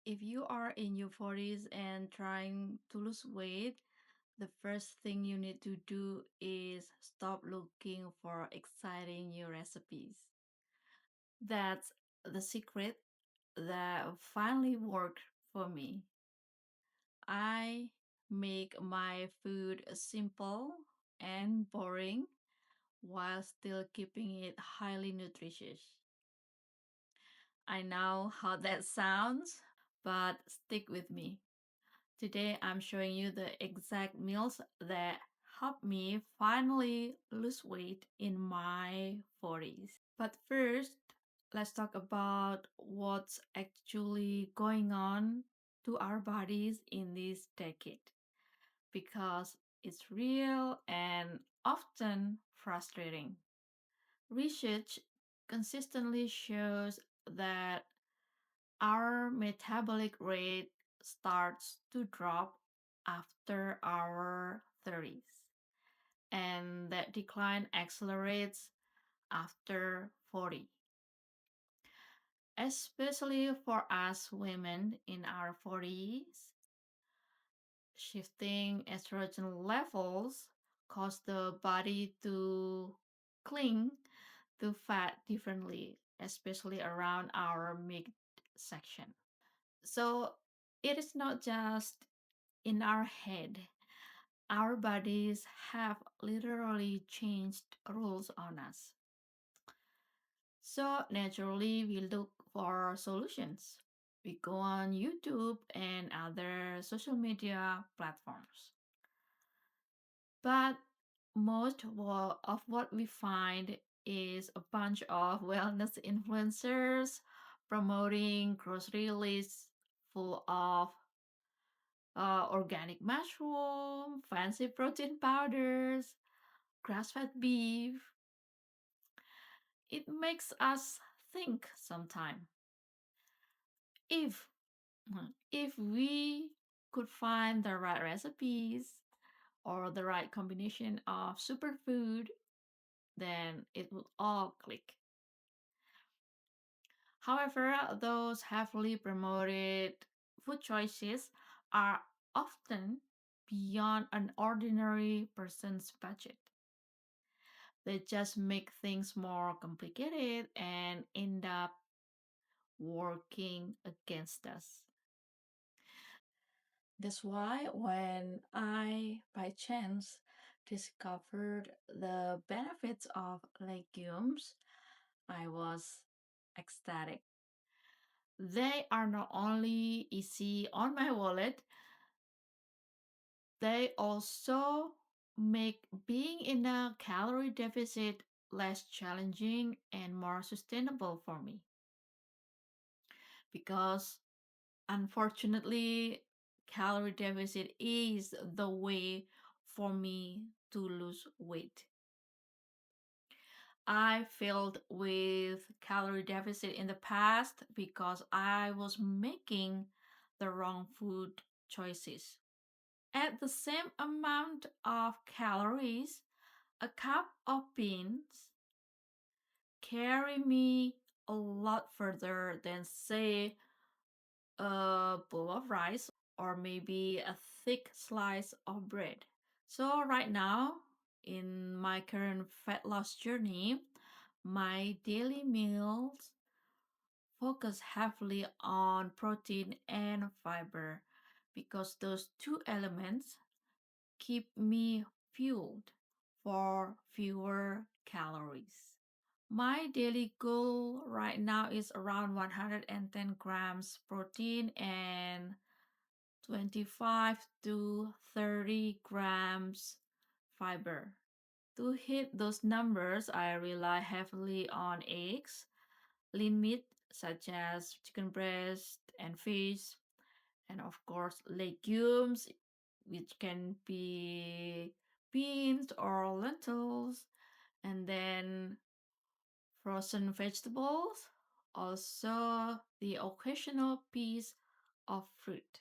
If you are in your 40s and trying to lose weight, the first thing you need to do is stop looking for exciting new recipes. That's the secret that finally worked for me. I make my food simple and boring while still keeping it highly nutritious. I know how that sounds, but stick with me. Today I'm showing you the exact meals that helped me finally lose weight in my 40s. But first, let's talk about what's actually going on to our bodies in this decade because it's real and often frustrating. Research consistently shows that our metabolic rate starts to drop after our 30s, and that decline accelerates after 40, especially for us women in our 40s. Shifting estrogen levels cause the body to cling to fat differently, especially around our midsection. So it is not just in our head. Our bodies have literally changed rules on us. So naturally, we look for solutions. We go on YouTube and other social media platforms. But of what we find is a bunch of wellness influencers promoting grocery lists full of organic mushroom, fancy protein powders, grass-fed beef. It makes us think sometime if if we could find the right recipes or the right combination of superfood, then it would all click. However, those heavily promoted food choices are often beyond an ordinary person's budget. They just make things more complicated and end up working against us. That's why when I, by chance, discovered the benefits of legumes, I was ecstatic. They are not only easy on my wallet, they also make being in a calorie deficit less challenging and more sustainable for me. Because unfortunately, calorie deficit is the way for me to lose weight. I failed with calorie deficit in the past because I was making the wrong food choices. At the same amount of calories, a cup of beans carry me a lot further than, say, a bowl of rice or maybe a thick slice of bread. So, right now, in my current fat loss journey, my daily meals focus heavily on protein and fiber because those two elements keep me fueled for fewer calories. My daily goal right now is around 110 grams protein and 25 to 30 grams fiber. To hit those numbers, I rely heavily on eggs, lean meat such as chicken breast and fish, and of course, legumes, which can be beans or lentils, and then frozen vegetables, also the occasional piece of fruit.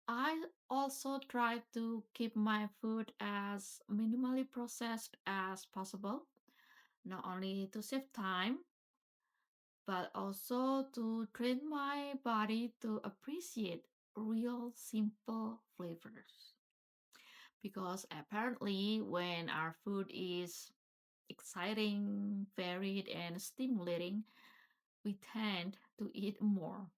I also try to keep my food as minimally processed as possible, not only to save time, but also to train my body to appreciate real simple flavors. Because apparently, when our food is exciting, varied, and stimulating, we tend to eat more.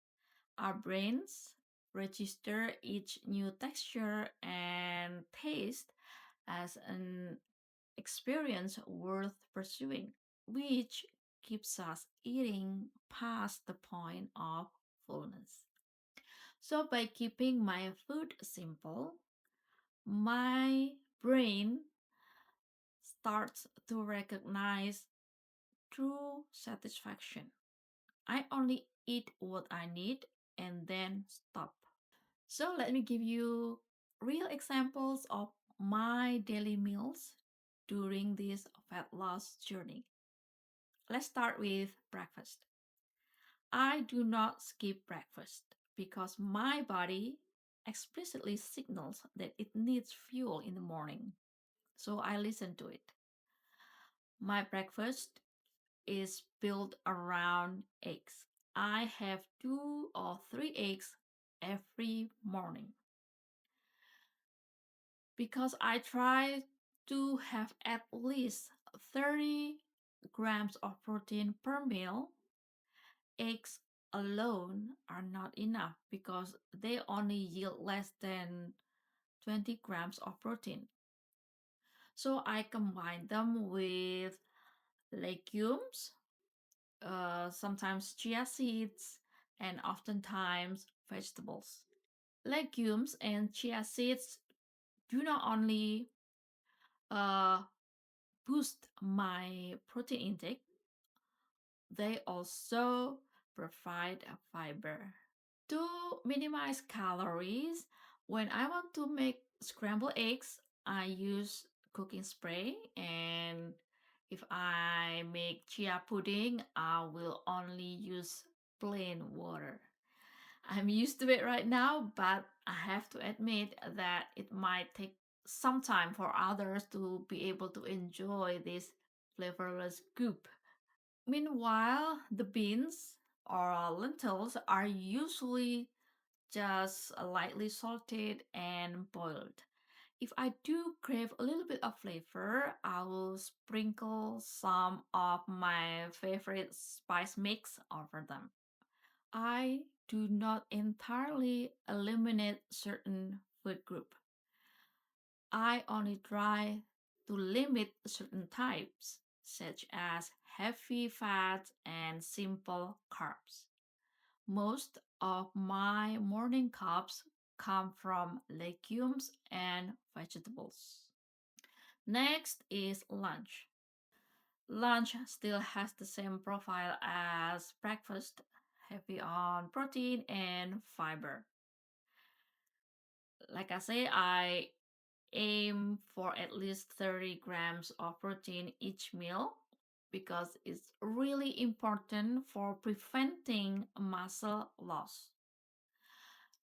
Our brains register each new texture and taste as an experience worth pursuing, which keeps us eating past the point of fullness. So, by keeping my food simple, my brain starts to recognize true satisfaction. I only eat what I need and then stop. So let me give you real examples of my daily meals during this fat loss journey. Let's start with breakfast. I do not skip breakfast because my body explicitly signals that it needs fuel in the morning. So I listen to it. My breakfast is built around eggs. I have 2 or 3 eggs every morning because I try to have at least 30 grams of protein per meal. Eggs alone are not enough because they only yield less than 20 grams of protein. So I combine them with legumes, sometimes chia seeds, and oftentimes vegetables. Legumes and chia seeds do not only uh, boost my protein intake, they also provide a fiber. To minimize calories, when I want to make scrambled eggs, I use cooking spray, and if I make chia pudding, I will only use plain water. I'm used to it right now, but I have to admit that it might take some time for others to be able to enjoy this flavorless goop. Meanwhile, the beans or lentils are usually just lightly salted and boiled. If I do crave a little bit of flavor, I will sprinkle some of my favorite spice mix over them. I do not entirely eliminate certain food group. I only try to limit certain types, such as heavy fats and simple carbs. Most of my morning cups come from legumes and vegetables. Next is lunch. Lunch still has the same profile as breakfast, heavy on protein and fiber. Like I say, I aim for at least 30 grams of protein each meal because it's really important for preventing muscle loss.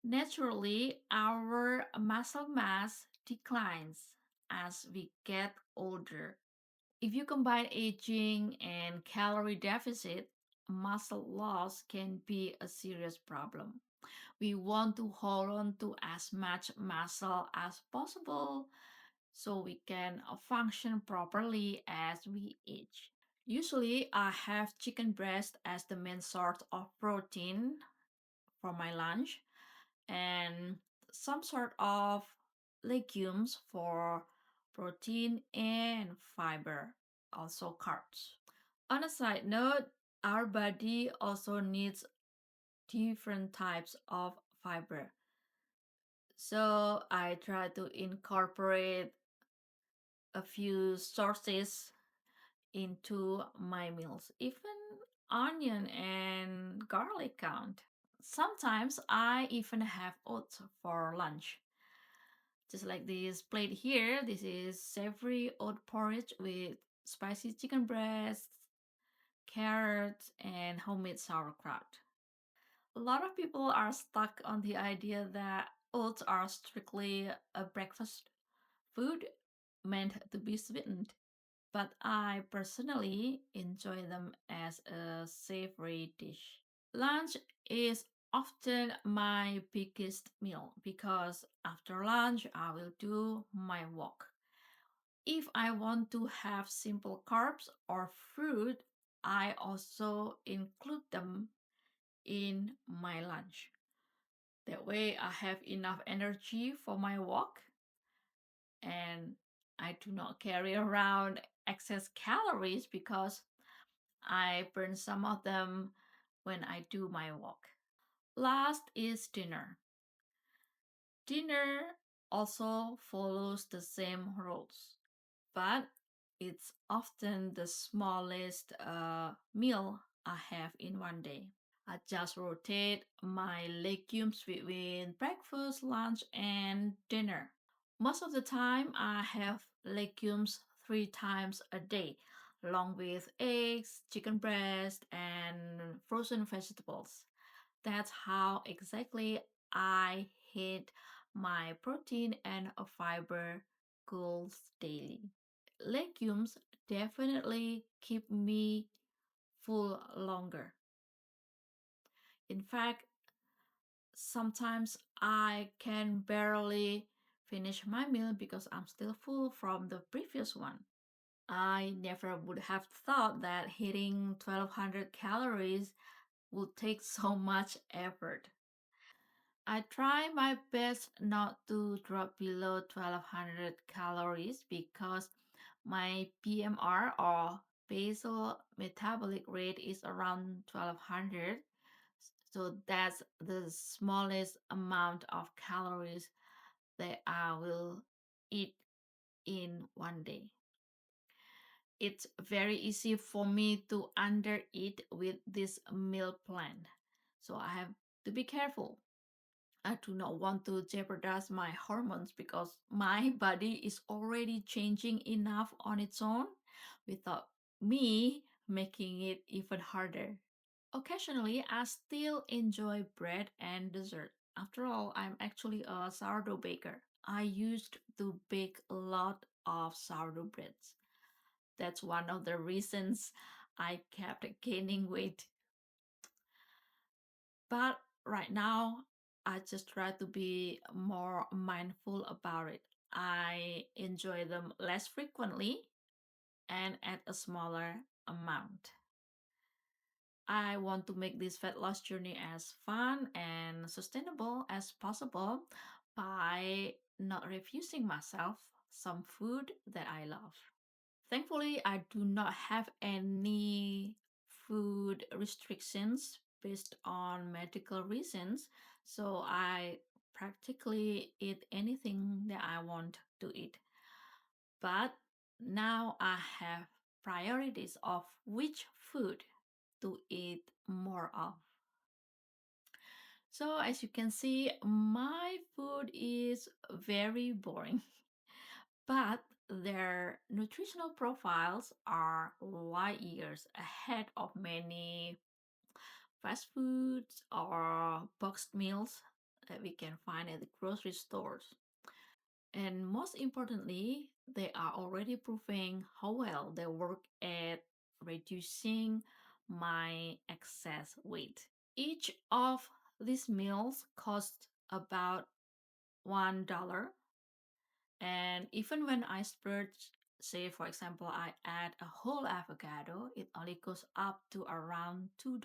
Naturally, our muscle mass declines as we get older. If you combine aging and calorie deficit, muscle loss can be a serious problem. We want to hold on to as much muscle as possible so we can function properly as we age. Usually, I have chicken breast as the main source of protein for my lunch and some sort of legumes for protein and fiber, also carbs. On a side note, our body also needs different types of fiber. So I try to incorporate a few sources into my meals. Even onion and garlic count. Sometimes I even have oats for lunch. Just like this plate here, this is savory oat porridge with spicy chicken breasts, carrots, and homemade sauerkraut. A lot of people are stuck on the idea that oats are strictly a breakfast food meant to be sweetened. but I personally enjoy them as a savory dish. Lunch is often my biggest meal because after lunch I will do my walk. If I want to have simple carbs or fruit, I also include them in my lunch. That way, I have enough energy for my walk and I do not carry around excess calories because I burn some of them when I do my walk. Last is dinner. Dinner also follows the same rules, but it's often the smallest meal I have in one day. I just rotate my legumes between breakfast, lunch, and dinner. Most of the time, I have legumes 3 times a day, along with eggs, chicken breast, and frozen vegetables. That's how exactly I hit my protein and fiber goals daily. Legumes definitely keep me full longer. In fact, sometimes I can barely finish my meal because I'm still full from the previous one. I never would have thought that hitting 1200 calories would take so much effort. I try my best not to drop below 1200 calories because my BMR or basal metabolic rate is around 1200. So that's the smallest amount of calories that I will eat in one day. It's very easy for me to undereat with this meal plan. So I have to be careful. I do not want to jeopardize my hormones because my body is already changing enough on its own without me making it even harder. Occasionally, I still enjoy bread and dessert. After all, I'm actually a sourdough baker. I used to bake a lot of sourdough breads. That's one of the reasons I kept gaining weight. But right now, I just try to be more mindful about it. I enjoy them less frequently and at a smaller amount. I want to make this fat loss journey as fun and sustainable as possible by not refusing myself some food that I love. Thankfully, I do not have any food restrictions based on medical reasons, so I practically eat anything that I want to eat. But now I have priorities of which food to eat more of. So, as you can see, my food is very boring, but their nutritional profiles are light years ahead of many fast foods or boxed meals that we can find at the grocery stores. And most importantly, they are already proving how well they work at reducing my excess weight. Each of these meals costs about $1. And even when I splurge, say for example, I add a whole avocado, it only goes up to around $2.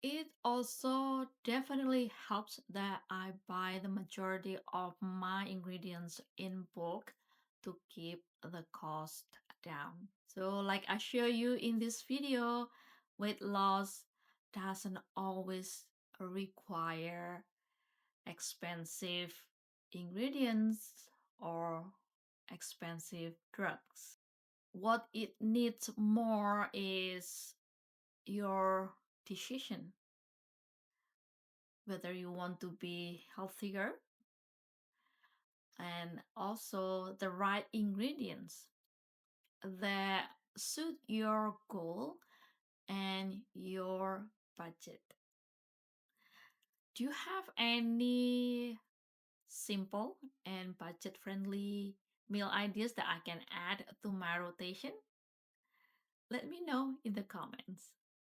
It also definitely helps that I buy the majority of my ingredients in bulk to keep the cost down. So, like I show you in this video, weight loss doesn't always require expensive ingredients or expensive drugs. What it needs more is your decision whether you want to be healthier and also the right ingredients that suit your goal and your budget. Do you have any simple and budget friendly Meal ideas that I can add to my rotation? Let me know in the comments.